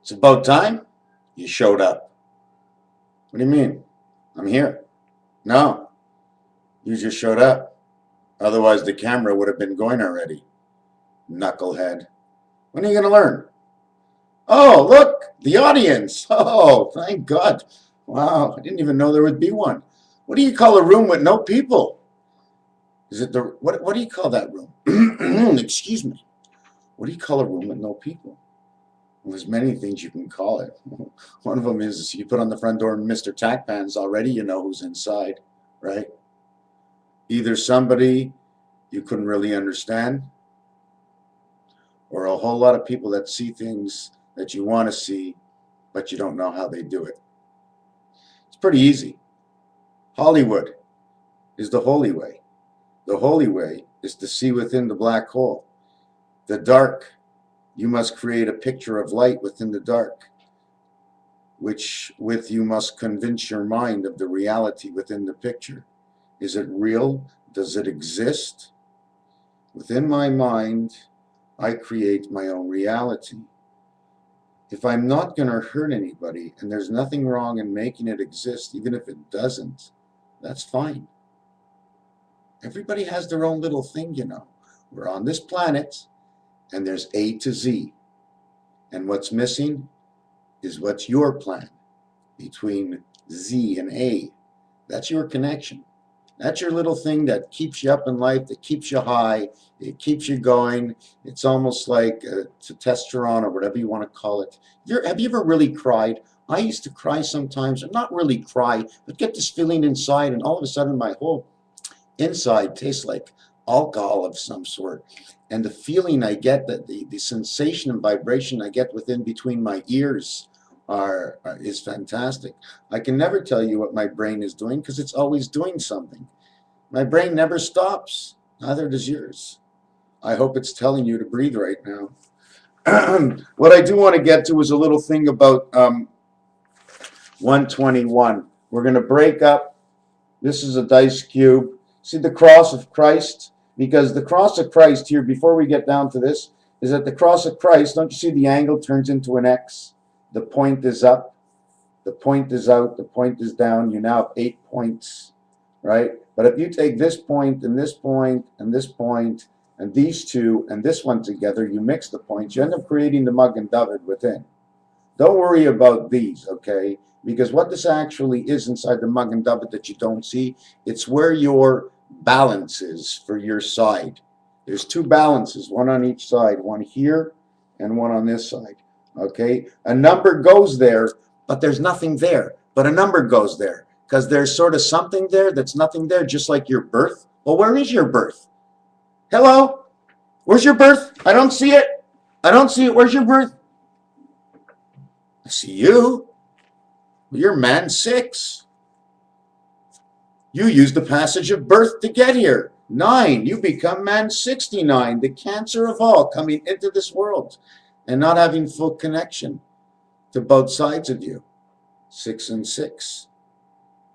It's about time you showed up. What do you mean? I'm here. No, you just showed up. Otherwise, the camera would have been going already. Knucklehead. When are you going to learn? Oh, look, the audience. Oh, thank God. Wow, I didn't even know there would be one. What do you call a room with no people? Is it the, what do you call that room? Excuse me. What do you call a room with no people? Well, there's many things you can call it. One of them is you put on the front door MrTacpans, already you know who's inside, right? Either somebody you couldn't really understand, or a whole lot of people that see things that you want to see, but you don't know how they do it. It's pretty easy. Hollywood is the holy way. The holy way is to see within the black hole. The dark, you must create a picture of light within the dark, which with you must convince your mind of the reality within the picture. Is it real? Does it exist? Within my mind, I create my own reality. If I'm not going to hurt anybody, and there's nothing wrong in making it exist, even if it doesn't, that's fine. Everybody has their own little thing, you know. We're on this planet, and there's A to Z. And what's missing is what's your plan between Z and A. That's your connection. That's your little thing that keeps you up in life, that keeps you high, it keeps you going. It's almost like testosterone or whatever you want to call it. Have you ever really cried? I used to cry sometimes, or not really cry, but get this feeling inside, and all of a sudden my whole inside tastes like alcohol of some sort. And the feeling I get, that the sensation and vibration I get within between my ears is fantastic. I can never tell you what my brain is doing because it's always doing something. My brain never stops. Neither does yours. I hope it's telling you to breathe right now. What I do want to get to is a little thing about 121. We're going to break up. This is a dice cube. See the cross of Christ? Because the cross of Christ here, before we get down to this, is that the cross of Christ, don't you see the angle turns into an X? The point is up, the point is out, the point is down. You now have 8 points, right? But if you take this point and this point and this point and these two and this one together, you mix the points, you end up creating the mug and dovey within. Don't worry about these, okay? Because what this actually is inside the mug and dovey that you don't see, it's where your balance is for your side. There's two balances, one on each side, one here and one on this side. Okay, a number goes there, but there's nothing there. But a number goes there because there's sort of something there that's nothing there, just like your birth. Well, where is your birth? Hello? Where's your birth? I don't see it. I don't see it. Where's your birth? I see you. You're man 6. You used the passage of birth to get here. 9. You become man 69, the cancer of all coming into this world and not having full connection to both sides of you. 6 and 6,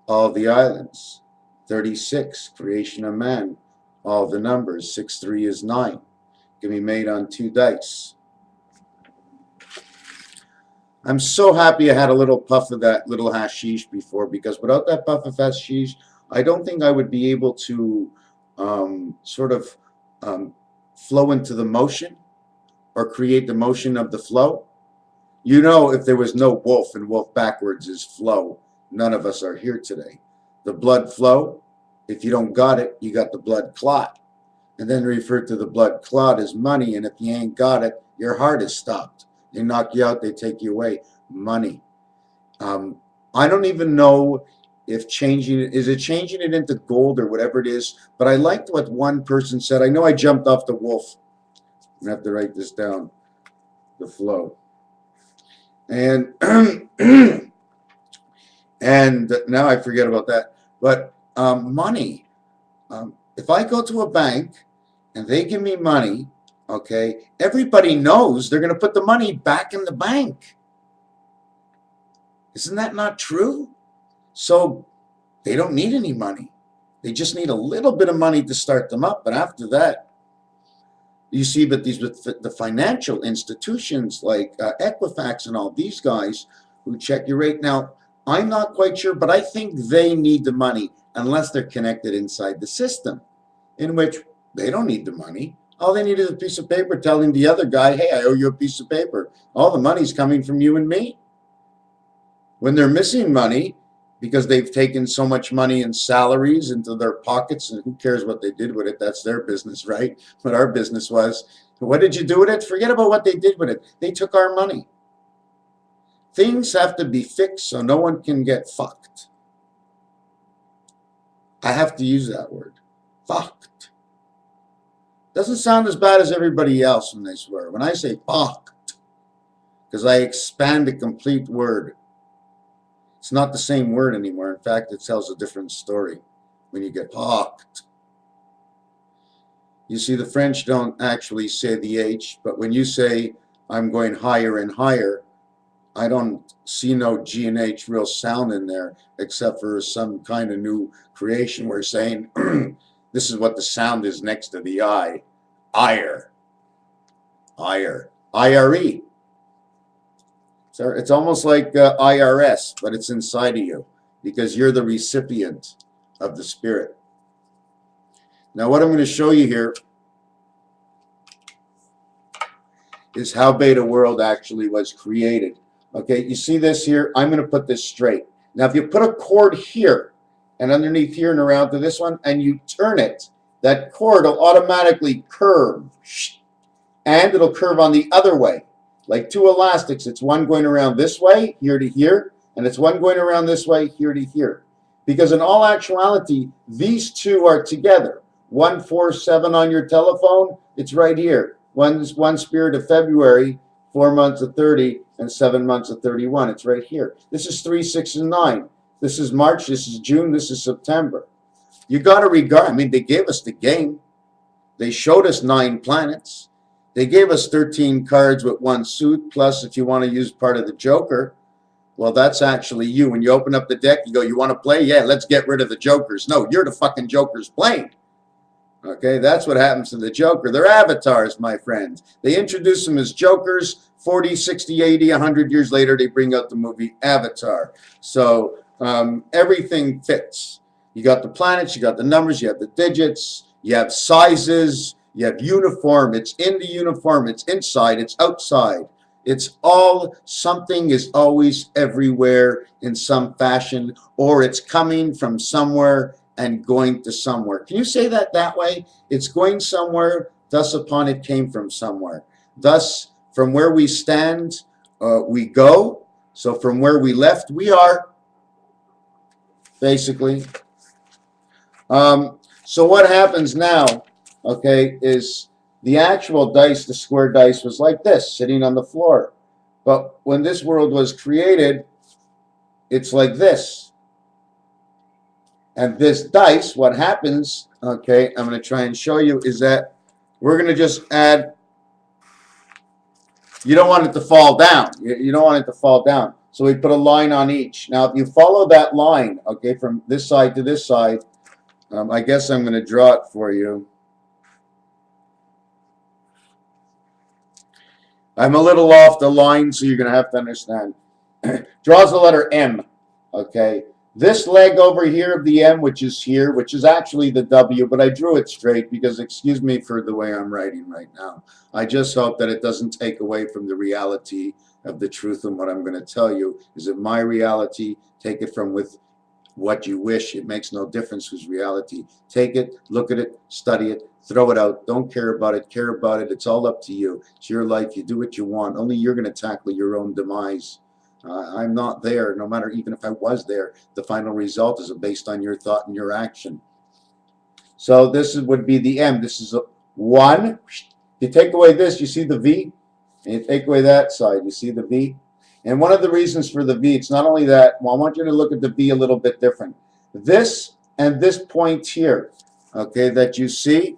all the islands. 36, creation of man, all the numbers. 6, 3 is 9. Can be made on 2 dice. I'm so happy I had a little puff of that little hashish before, because without that puff of hashish, I don't think I would be able to flow into the motion or create the motion of the flow. You know, if there was no wolf and wolf backwards is flow, none of us are here today. The blood flow, if you don't got it, you got the blood clot. And then refer to the blood clot as money, and if you ain't got it, your heart is stopped. They knock you out, they take you away. Money. I don't even know if changing it, is it changing it into gold or whatever it is, but I liked what one person said. I know I jumped off the wolf. I have to write this down, the flow. And and now I forget about that. But money, if I go to a bank and they give me money, okay, everybody knows they're going to put the money back in the bank. Isn't that not true? So they don't need any money. They just need a little bit of money to start them up. But after that, You see, but these with the financial institutions like Equifax and all these guys who check your rate. Now, I'm not quite sure, but I think they need the money unless they're connected inside the system, in which they don't need the money. All they need is a piece of paper telling the other guy, hey, I owe you a piece of paper. All the money's coming from you and me. When they're missing money because they've taken so much money in salaries into their pockets, and who cares what they did with it? That's their business, right? What our business was, what did you do with it? Forget about what they did with it. They took our money. Things have to be fixed so no one can get fucked. I have to use that word. Fucked. Doesn't sound as bad as everybody else when they swear. When I say fucked, because I expand a complete word, it's not the same word anymore. In fact, it tells a different story when you get fucked. You see, the French don't actually say the H, but when you say, I'm going higher and higher, I don't see no G and H real sound in there, except for some kind of new creation where saying, this is what the sound is next to the I. Ire. Ire. IRE. So it's almost like IRS, but it's inside of you because you're the recipient of the Spirit. Now, what I'm going to show you here is how Beta World actually was created. Okay, you see this here? I'm going to put this straight. Now, if you put a cord here and underneath here and around to this one, and you turn it, that cord will automatically curve. And it'll curve on the other way. Like two elastics. It's one going around this way, here to here, and it's one going around this way, here to here. Because in all actuality, these two are together. 147 on your telephone, it's right here. One spirit of February, 4 months of 30, and 7 months of 31. It's right here. This is 3, 6, and 9. This is March, this is June, this is September. You got to regard, I mean, they gave us the game. They showed us 9 planets. They gave us 13 cards with 1 suit, plus if you want to use part of the Joker, well, that's actually you. When you open up the deck, you go, you want to play? Yeah, let's get rid of the Jokers. No, you're the fucking Jokers playing. Okay, that's what happens to the Joker. They're avatars, my friends. They introduce them as Jokers. 40, 60, 80, 100 years later, they bring out the movie Avatar. So everything fits. You got the planets, you got the numbers, you have the digits, you have sizes, you have uniform. It's in the uniform, it's inside, it's outside. It's all, something is always everywhere in some fashion, or it's coming from somewhere and going to somewhere. Can you say that way? It's going somewhere, thus upon it came from somewhere. Thus, from where we stand, we go. So from where we left, we are, basically. So what happens now, okay, is the actual dice, the square dice, was like this, sitting on the floor. But when this world was created, it's like this. And this dice, what happens, okay, I'm going to try and show you, is that we're going to just add, you don't want it to fall down. You don't want it to fall down. So we put a line on each. Now, if you follow that line, okay, from this side to this side, I guess I'm going to draw it for you. I'm a little off the line, so you're going to have to understand. Draws the letter M, okay? This leg over here of the M, which is here, which is actually the W, but I drew it straight because, excuse me for the way I'm writing right now. I just hope that it doesn't take away from the reality of the truth, and what I'm going to tell you is that my reality, take it from with what you wish. It makes no difference whose reality. Take it, look at it, study it, throw it out. Don't care about it, care about it. It's all up to you. It's your life. You do what you want. Only you're going to tackle your own demise. I'm not there, no matter even if I was there. The final result is based on your thought and your action. So this would be the M. This is a 1. You take away this, you see the V? And you take away that side, you see the V? And one of the reasons for the V, it's not only that, well, I want you to look at the V a little bit different. This and this point here, okay, that you see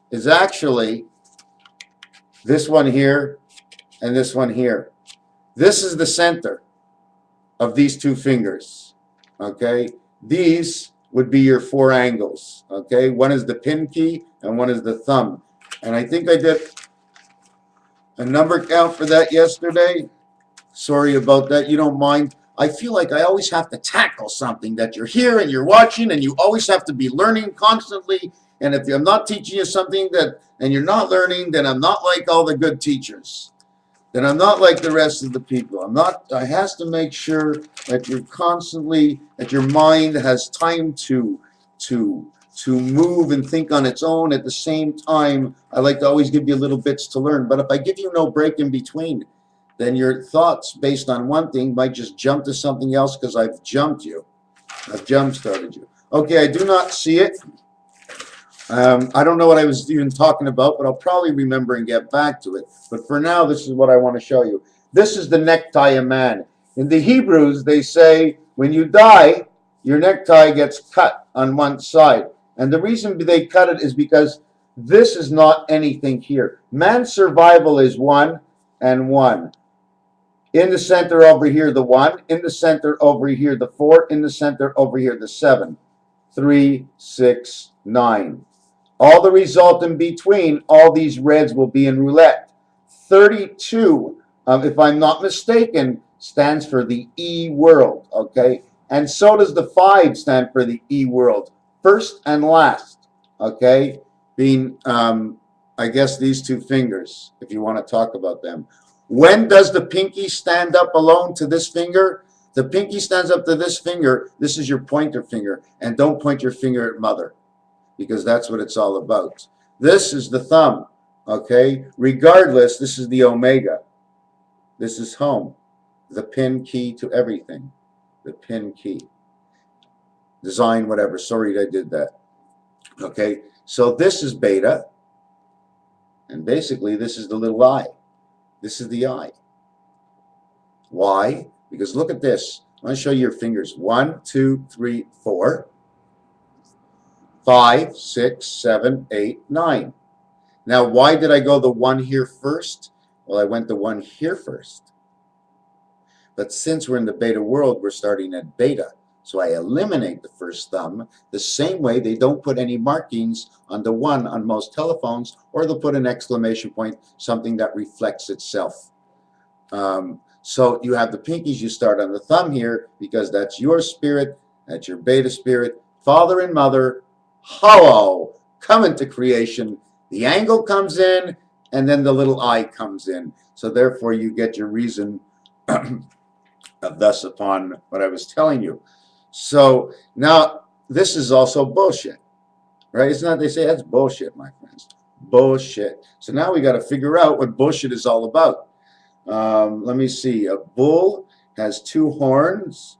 is actually this one here and this one here. This is the center of these two fingers, okay? These would be your 4 angles. Okay, one is the pin key and one is the thumb. And I think I did a number count for that yesterday. Sorry about that. You don't mind. I feel like I always have to tackle something that you're here and you're watching, and you always have to be learning constantly. And if I'm not teaching you something and you're not learning, then I'm not like all the good teachers. Then I'm not like the rest of the people. I has to make sure that you're constantly, that your mind has time to move and think on its own. At the same time, I like to always give you little bits to learn. But if I give you no break in between, then your thoughts based on one thing might just jump to something else because I've jumped you. I've jump started you. Okay, I do not see it. I don't know what I was even talking about, but I'll probably remember and get back to it. But for now, this is what I want to show you. This is the necktie of man. In the Hebrews, they say when you die, your necktie gets cut on one side. And the reason they cut it is because this is not anything here. Man's survival is 1 and 1. In the center over here, the 1. In the center over here, the 4. In the center over here, the 7. 3, 6, 9. All the result in between, all these reds will be in roulette. 32, if I'm not mistaken, stands for the E world, okay? And so does the 5 stand for the E world. First and last, okay? Being, I guess, these 2 fingers, if you want to talk about them. When does the pinky stand up alone to this finger? The pinky stands up to this finger. This is your pointer finger. And don't point your finger at mother, because that's what it's all about. This is the thumb, okay? Regardless, this is the omega. This is home, the pin key to everything, the pin key. Design, whatever. Sorry I did that. Okay, so this is beta, and basically this is the little eye. This is the eye. Why? Because look at this. I want to show you your fingers. 1, 2, 3, 4. 5, 6, 7, 8, 9. Now, why did I go the 1 here first? Well, I went the 1 here first. But since we're in the beta world, we're starting at beta. So I eliminate the first thumb. The same way they don't put any markings on the 1 on most telephones, or they'll put an exclamation point, something that reflects itself. So you have the pinkies. You start on the thumb here because that's your spirit, that's your beta spirit, father and mother. Hello, come into creation. The angle comes in, and then the little eye comes in. So therefore, you get your reason thus upon what I was telling you. So now this is also bullshit, right? It's not, they say that's bullshit, my friends. Bullshit. So now we got to figure out what bullshit is all about. Let me see. A bull has 2 horns.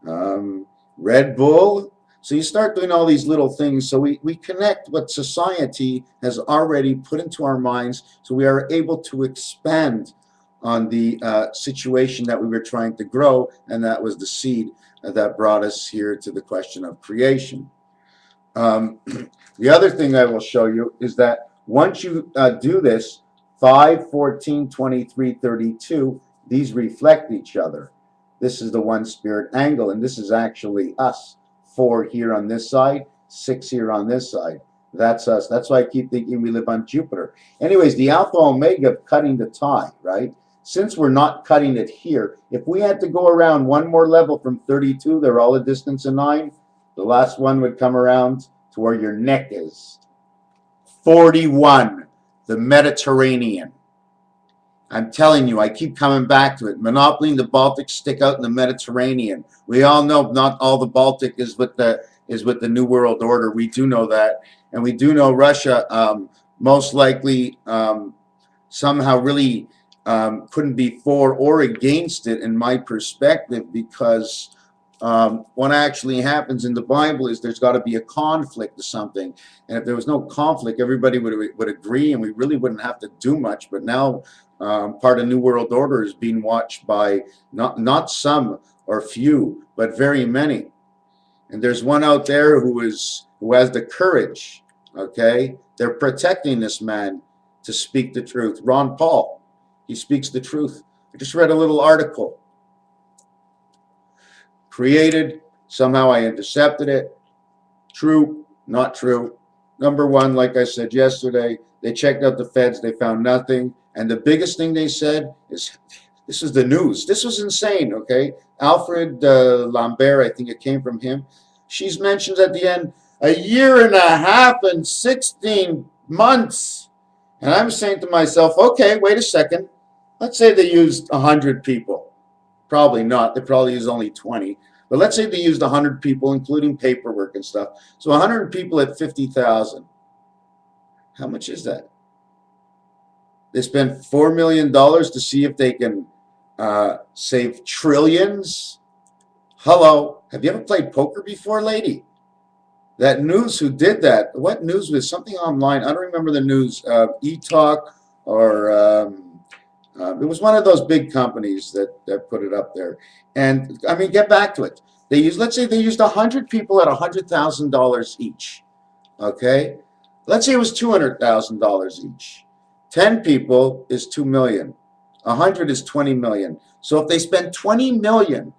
Red bull. So you start doing all these little things. So we connect what society has already put into our minds, so we are able to expand on the situation that we were trying to grow, and that was the seed that brought us here to the question of creation. The other thing I will show you is that once you do this, 5, 14, 23, 32, these reflect each other. This is the 1 spirit angle, and this is actually us. 4 here on this side, 6 here on this side. That's us. That's why I keep thinking we live on Jupiter. Anyways, the alpha omega of cutting the tie, right? Since we're not cutting it here, if we had to go around 1 more level from 32, they're all a distance of 9, the last one would come around to where your neck is. 41, the Mediterranean. I'm telling you, I keep coming back to it. Monopoly and the Baltic stick out in the Mediterranean. We all know not all the Baltic is with the New World Order. We do know that. And we do know Russia most likely somehow really couldn't be for or against it, in my perspective, because what actually happens in the Bible is there's got to be a conflict or something. And if there was no conflict, everybody would agree, and we really wouldn't have to do much. But now part of New World Order is being watched by not some or few, but very many. And there's one out there who has the courage, okay? They're protecting this man to speak the truth. Ron Paul, he speaks the truth. I just read a little article. Created, somehow I intercepted it. True, not true. Number one, like I said yesterday, they checked out the feds, they found nothing. And the biggest thing they said is, this is the news. This was insane, okay? Alfred Lambert, I think it came from him. She's mentioned at the end, a year and a half and 16 months. And I'm saying to myself, okay, wait a second. Let's say they used 100 people. Probably not. They probably used only 20. But let's say they used 100 people, including paperwork and stuff. So 100 people at 50,000. How much is that? They spent $4 million to see if they can save trillions. Hello. Have you ever played poker before, lady? That news who did that, what news was something online? I don't remember the news. E-Talk or it was one of those big companies that put it up there. And I mean, get back to it. They used, let's say they used 100 people at $100,000 each. Okay? Let's say it was $200,000 each. 10 people is 2 million. 100 is 20 million. So if they spend 20 million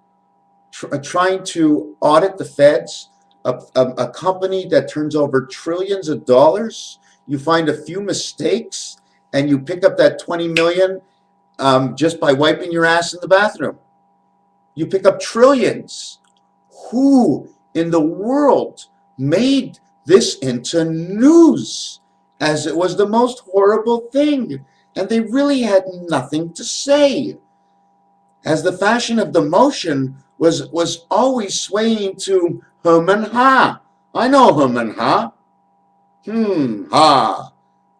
trying to audit the feds, a company that turns over trillions of dollars, you find a few mistakes and you pick up that 20 million just by wiping your ass in the bathroom. You pick up trillions. Who in the world made this into news as it was the most horrible thing? And they really had nothing to say. As the fashion of the motion was always swaying to hum and ha. I know hum and ha. Ha.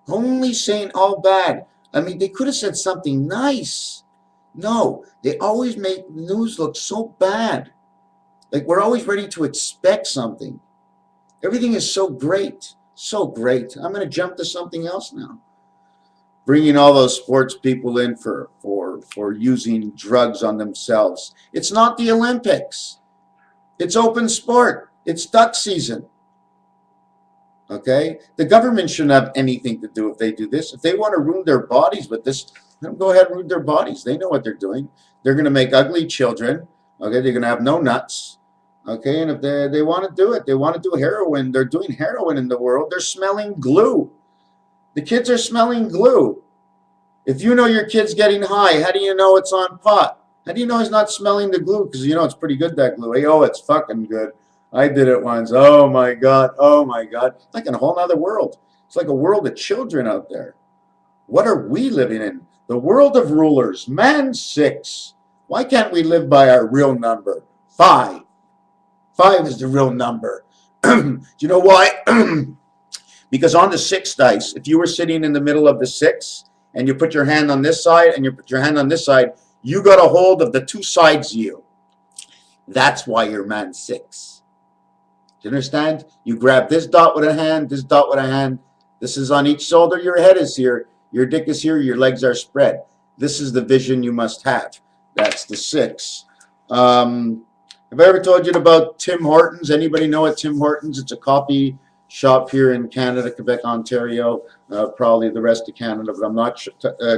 Only saying all bad. I mean, they could have said something nice. No, they always make news look so bad. Like we're always ready to expect something. Everything is so great. So great. I'm going to jump to something else now. Bringing all those sports people in for using drugs on themselves. It's not the Olympics. It's open sport. It's duck season. Okay? The government shouldn't have anything to do if they do this. If they want to ruin their bodies with this, let them go ahead and ruin their bodies. They know what they're doing. They're going to make ugly children. Okay? They're going to have no nuts. Okay? And if they want to do it, they want to do heroin. They're doing heroin in the world. They're smelling glue. The kids are smelling glue. If you know your kid's getting high, how do you know it's on pot? How do you know he's not smelling the glue? Because you know it's pretty good, that glue. Hey, oh, it's fucking good. I did it once. Oh, my God. Oh, my God. It's like in a whole other world. It's like a world of children out there. What are we living in? The world of rulers. Man, 6. Why can't we live by our real number? 5. 5 is the real number. Do you know why? Because on the 6 dice, if you were sitting in the middle of the 6 and you put your hand on this side and you put your hand on this side, you got a hold of the 2 sides of you. That's why you're man 6. Do you understand? You grab this dot with a hand, this dot with a hand. This is on each shoulder. Your head is here. Your dick is here. Your legs are spread. This is the vision you must have. That's the 6. Have I ever told you about Tim Hortons? Anybody know what Tim Hortons? It's a coffee shop here in Canada, Quebec, Ontario, probably the rest of Canada, but I'm not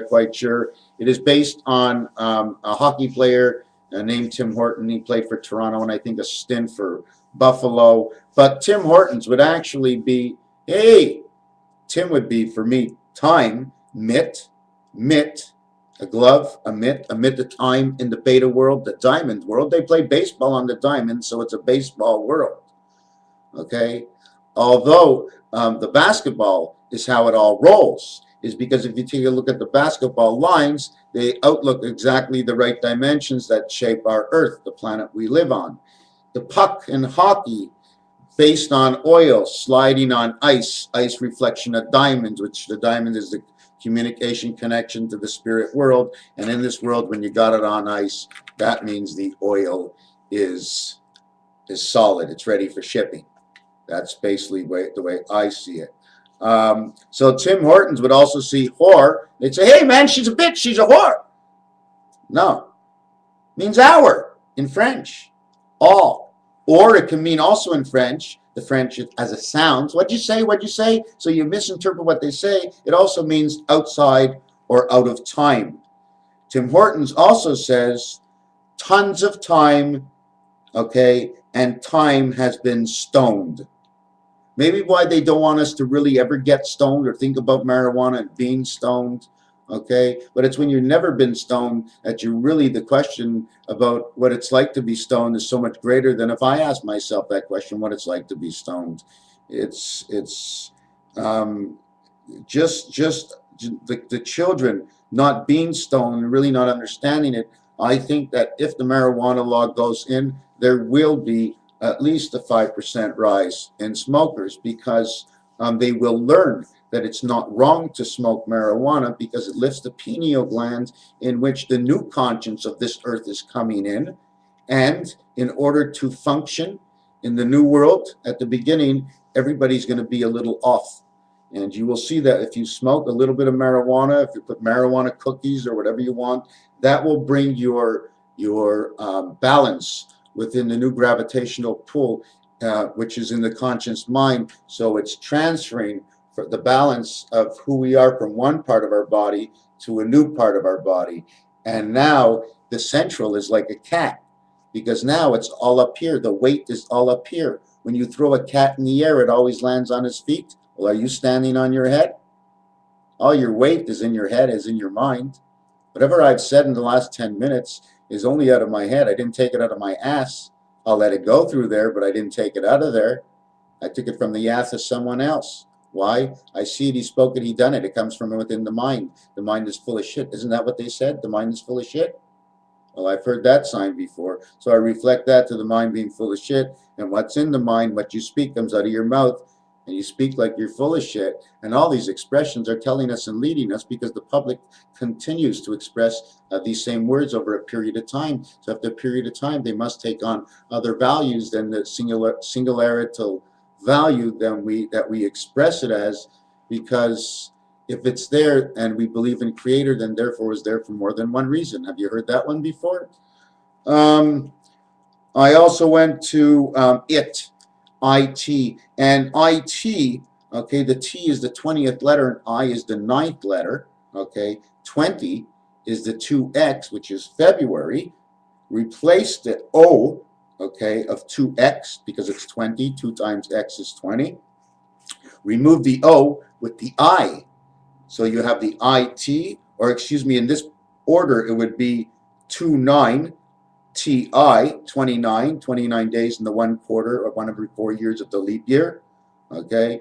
quite sure. It is based on a hockey player named Tim Horton. He played for Toronto and I think a stint for Buffalo. But Tim Hortons would actually be, hey, Tim would be for me time, mitt, a glove, a mitt, the time in the beta world, the diamond world. They play baseball on the diamond, so it's a baseball world. Okay? Although the basketball is how it all rolls, is because if you take a look at the basketball lines, they outlook exactly the right dimensions that shape our Earth, the planet we live on. The puck in hockey, based on oil, sliding on ice reflection of diamonds, which the diamond is the communication connection to the spirit world. And in this world, when you got it on ice, that means the oil is solid. It's ready for shipping. That's basically the way I see it. So Tim Hortons would also see whore. They'd say, hey, man, she's a bitch. She's a whore. No. It means hour in French. All. Or it can mean also in French, the French as it sounds. What'd you say? What'd you say? So you misinterpret what they say. It also means outside or out of time. Tim Hortons also says tons of time, okay, and time has been stoned. Maybe why they don't want us to really ever get stoned or think about marijuana and being stoned. Okay, but it's when you've never been stoned that you really, the question about what it's like to be stoned is so much greater than if I ask myself that question, what it's like to be stoned. It's um, just the children not being stoned and really not understanding it. I think that if the marijuana law goes in, there will be at least a 5% rise in smokers, because they will learn that it's not wrong to smoke marijuana, because it lifts the pineal gland in which the new conscience of this earth is coming in. And in order to function in the new world, at the beginning, everybody's going to be a little off. And you will see that if you smoke a little bit of marijuana, if you put marijuana cookies or whatever you want, that will bring your balance within the new gravitational pull, which is in the conscious mind. So it's transferring for the balance of who we are from one part of our body to a new part of our body. And now the central is like a cat, because now it's all up here. The weight is all up here. When you throw a cat in the air, it always lands on his feet. Well, are you standing on your head? All your weight is in your head, is in your mind. Whatever I've said in the last 10 minutes is only out of my head. I didn't take it out of my ass. I'll let it go through there, but I didn't take it out of there. I took it from the ass of someone else. Why? I see it, he spoke it, he done it. It comes from within the mind. The mind is full of shit. Isn't that what they said? The mind is full of shit? Well, I've heard that sign before. So I reflect that to the mind being full of shit. And what's in the mind, what you speak comes out of your mouth. And you speak like you're full of shit. And all these expressions are telling us and leading us, because the public continues to express these same words over a period of time. So after a period of time, they must take on other values than the singularital value that we express it as, because if it's there and we believe in creator, then therefore is there for more than one reason. Have you heard that one before? I also went to IT, and IT, okay, the T is the 20th letter and I is the 9th letter, okay. 20 is the 2X, which is February. Replace the O, okay, of 2X, because it's 20, 2 times X is 20. Remove the O with the I. So you have the IT, or excuse me, in this order, it would be 29, TI, 29 days in the 1 quarter, or 1 every 4 years of the leap year, okay,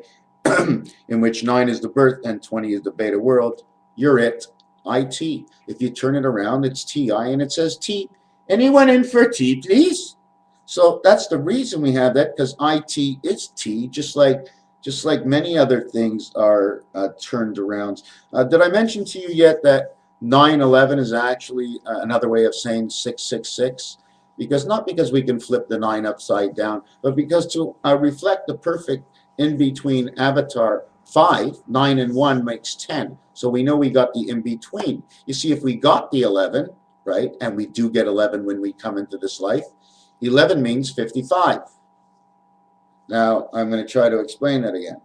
in which 9 is the birth and 20 is the beta world. You're it, IT. If you turn it around, it's TI and it says T. Anyone in for tea, please? So that's the reason we have that, because IT is T, just like many other things are turned around. Did I mention to you yet that 9/11 is actually another way of saying 666? Because not because we can flip the 9 upside down, but because to reflect the perfect in between avatar 5, 9 and 1 makes 10. So we know we got the in between. You see, if we got the 11, right, and we do get 11 when we come into this life, 11 means 55. Now, I'm going to try to explain that again.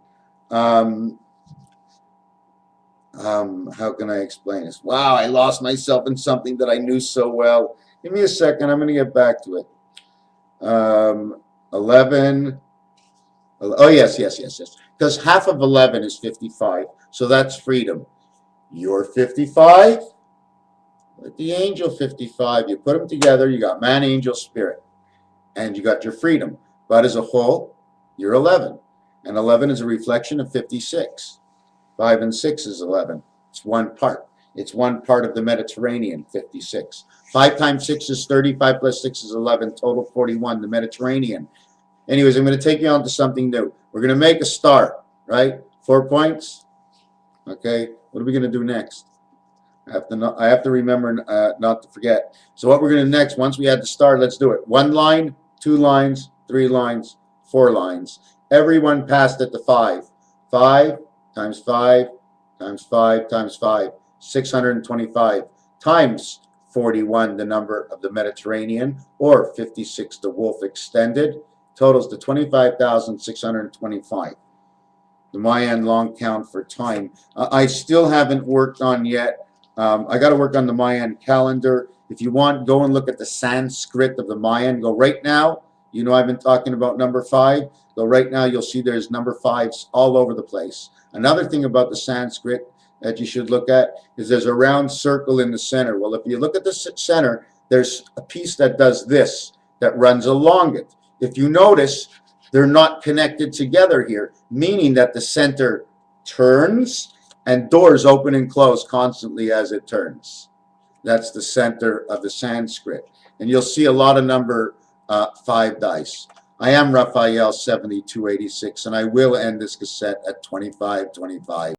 How can I explain this? Wow, I lost myself in something that I knew so well. Give me a second. I'm going to get back to it. 11. Oh, yes. Because half of 11 is 55. So that's freedom. You're 55. With the angel 55. You put them together. You got man, angel, spirit. And you got your freedom. But as a whole, you're 11. And 11 is a reflection of 56. 5 and 6 is 11. It's one part. It's one part of the Mediterranean, 56. 5 times 6 is 30. 5 plus 6 is 11. Total 41, the Mediterranean. Anyways, I'm going to take you on to something new. We're going to make a star, right? 4 points. Okay. What are we going to do next? I have to remember not to forget. So what we're going to do next, once we add the star, let's do it. 1 line, 2 lines, 3 lines, 4 lines. Everyone passed at the 5. 5 times 5 times 5 times 5, 625 times 41, the number of the Mediterranean, or 56, the wolf extended, totals to 25,625. The Mayan long count for time. I still haven't worked on yet. I got to work on the Mayan calendar. If you want, go and look at the Sanskrit of the Mayan. Go right now. You know I've been talking about number 5. So right now you'll see there's number 5s all over the place. Another thing about the Sanskrit that you should look at is there's a round circle in the center. Well, if you look at the center, there's a piece that does this, that runs along it. If you notice, they're not connected together here, meaning that the center turns and doors open and close constantly as it turns. That's the center of the Sanskrit. And you'll see a lot of number 5 dice. I am Raphael 7286, and I will end this cassette at 2525.